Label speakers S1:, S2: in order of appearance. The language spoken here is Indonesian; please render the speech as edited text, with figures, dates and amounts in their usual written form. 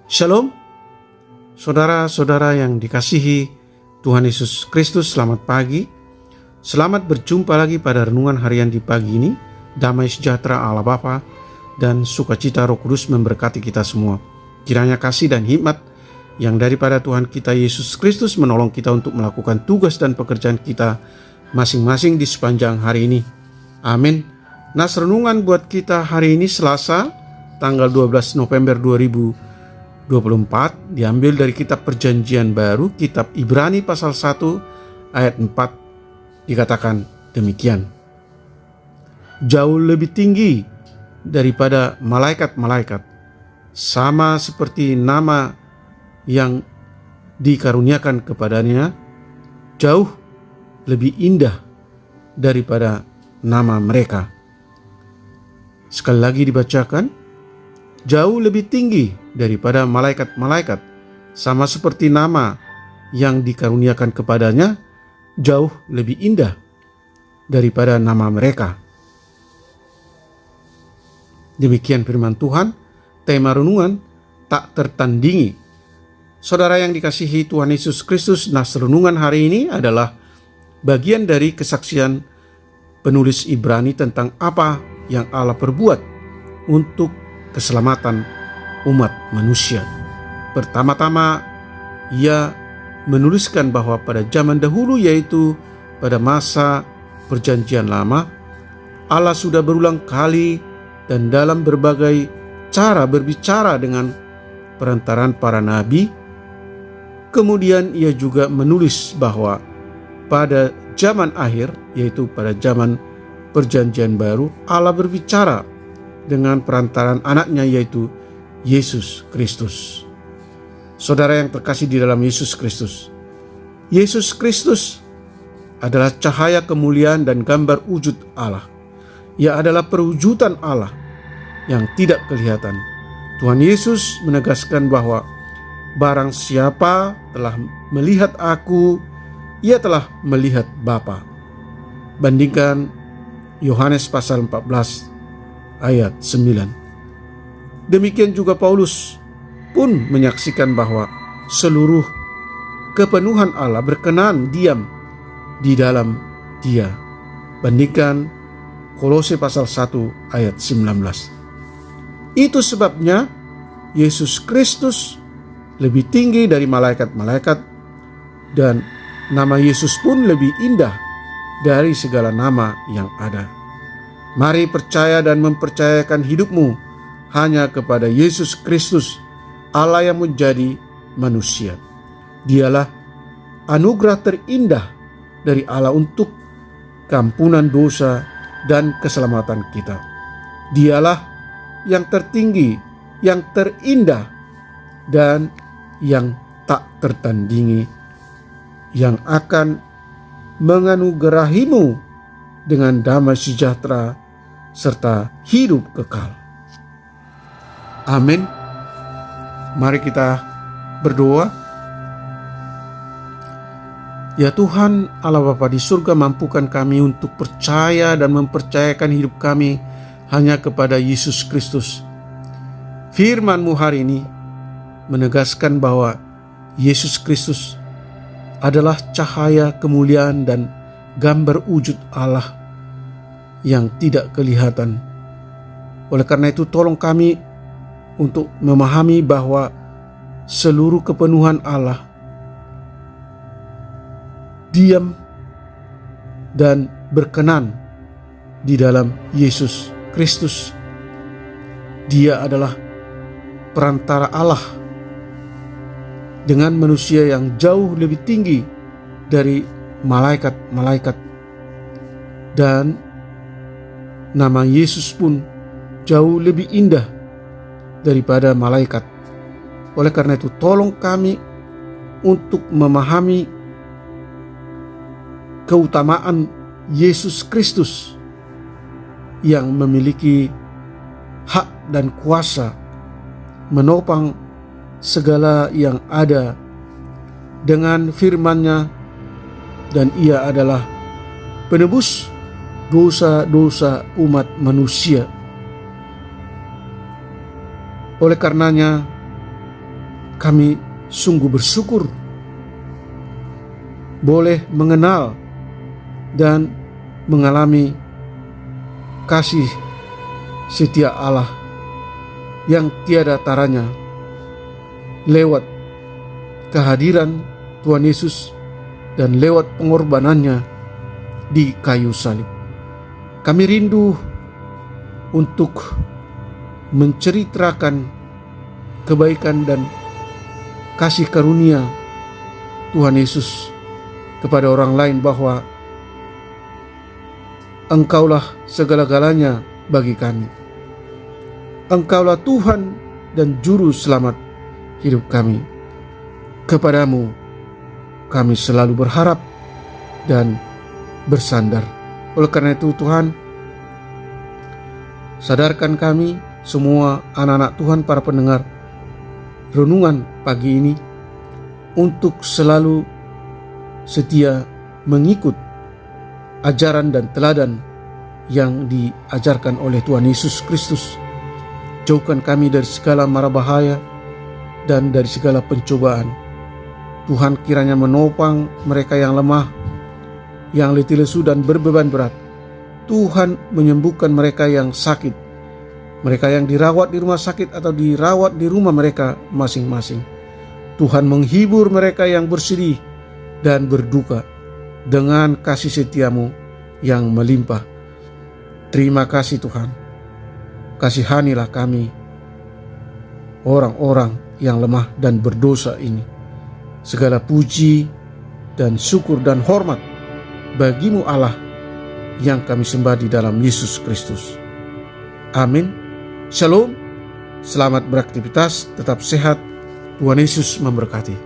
S1: Shalom, saudara-saudara yang dikasihi Tuhan Yesus Kristus, selamat pagi. Selamat berjumpa lagi pada renungan harian di pagi ini. Damai sejahtera Allah Bapa dan sukacita Roh Kudus memberkati kita semua. Kiranya kasih dan hikmat yang daripada Tuhan kita Yesus Kristus menolong kita untuk melakukan tugas dan pekerjaan kita masing-masing di sepanjang hari ini. Amin. Nas renungan buat kita hari ini Selasa, tanggal 12 November 2024 diambil dari kitab Perjanjian Baru, kitab Ibrani pasal 1 ayat 4, dikatakan demikian. Jauh lebih tinggi daripada malaikat-malaikat, sama seperti nama yang dikaruniakan kepadanya, jauh lebih indah daripada nama mereka. Sekali lagi dibacakan, jauh lebih tinggi daripada malaikat-malaikat, sama seperti nama yang dikaruniakan kepadanya, jauh lebih indah daripada nama mereka. Demikian firman Tuhan. Tema renungan, tak tertandingi. Saudara yang dikasihi Tuhan Yesus Kristus, nas renungan hari ini adalah bagian dari kesaksian penulis Ibrani tentang apa yang Allah perbuat untuk keselamatan umat manusia. Pertama-tama, ia menuliskan bahwa pada zaman dahulu, yaitu pada masa Perjanjian Lama, Allah sudah berulang kali dan dalam berbagai cara berbicara dengan perantaraan para nabi. Kemudian ia juga menulis bahwa pada zaman akhir, yaitu pada zaman Perjanjian Baru, Allah berbicara dengan perantaraan anaknya, yaitu Yesus Kristus. Saudara yang terkasih di dalam Yesus Kristus, Yesus Kristus adalah cahaya kemuliaan dan gambar wujud Allah. Ia adalah perwujudan Allah yang tidak kelihatan. Tuhan Yesus menegaskan bahwa barang siapa telah melihat aku, ia telah melihat Bapa. Bandingkan Yohanes pasal 14 ayat 9. Demikian juga Paulus pun menyaksikan bahwa seluruh kepenuhan Allah berkenan diam di dalam Dia. Bandingkan Kolose pasal 1 ayat 19. Itu sebabnya Yesus Kristus lebih tinggi dari malaikat-malaikat, dan nama Yesus pun lebih indah dari segala nama yang ada. Mari percaya dan mempercayakan hidupmu hanya kepada Yesus Kristus, Allah yang menjadi manusia. Dialah anugerah terindah dari Allah untuk keampunan dosa dan keselamatan kita. Dialah yang tertinggi, yang terindah, dan yang tak tertandingi, yang akan menganugerahimu dengan damai sejahtera serta hidup kekal. Amin. Mari kita berdoa. Ya Tuhan Allah Bapa di surga, mampukan kami untuk percaya dan mempercayakan hidup kami hanya kepada Yesus Kristus. Firman-Mu hari ini menegaskan bahwa Yesus Kristus adalah cahaya kemuliaan dan gambar wujud Allah yang tidak kelihatan. Oleh karena itu, tolong kami untuk memahami bahwa seluruh kepenuhan Allah diam dan berkenan di dalam Yesus Kristus. Dia adalah perantara Allah dengan manusia yang jauh lebih tinggi dari malaikat-malaikat, dan nama Yesus pun jauh lebih indah daripada malaikat. Oleh karena itu, tolong kami untuk memahami keutamaan Yesus Kristus yang memiliki hak dan kuasa menopang segala yang ada dengan firman-Nya, dan Ia adalah penebus dosa-dosa umat manusia. Oleh karenanya, Kami sungguh bersyukur boleh mengenal dan mengalami kasih setia Allah yang tiada taranya lewat kehadiran Tuhan Yesus dan lewat pengorbanannya di kayu salib. Kami rindu untuk menceritakan kebaikan dan kasih karunia Tuhan Yesus kepada orang lain, bahwa Engkaulah segala-galanya bagi kami. Engkaulah Tuhan dan Juru Selamat hidup kami. Kepadamu kami selalu berharap dan bersandar. Oleh karena itu Tuhan, sadarkan kami semua anak-anak Tuhan, para pendengar renungan pagi ini, untuk selalu setia mengikut ajaran dan teladan yang diajarkan oleh Tuhan Yesus Kristus. Jauhkan kami dari segala mara bahaya dan dari segala pencobaan. Tuhan kiranya menopang mereka yang lemah, yang letih lesu dan berbeban berat. Tuhan menyembuhkan mereka yang sakit, mereka yang dirawat di rumah sakit atau dirawat di rumah mereka masing-masing. Tuhan menghibur mereka yang bersedih dan berduka dengan kasih setiamu yang melimpah. Terima kasih Tuhan. Kasihanilah kami, orang-orang yang lemah dan berdosa ini. Segala puji dan syukur dan hormat bagimu Allah yang kami sembah di dalam Yesus Kristus. Amin. Shalom. Selamat beraktivitas, tetap sehat. Tuhan Yesus memberkati.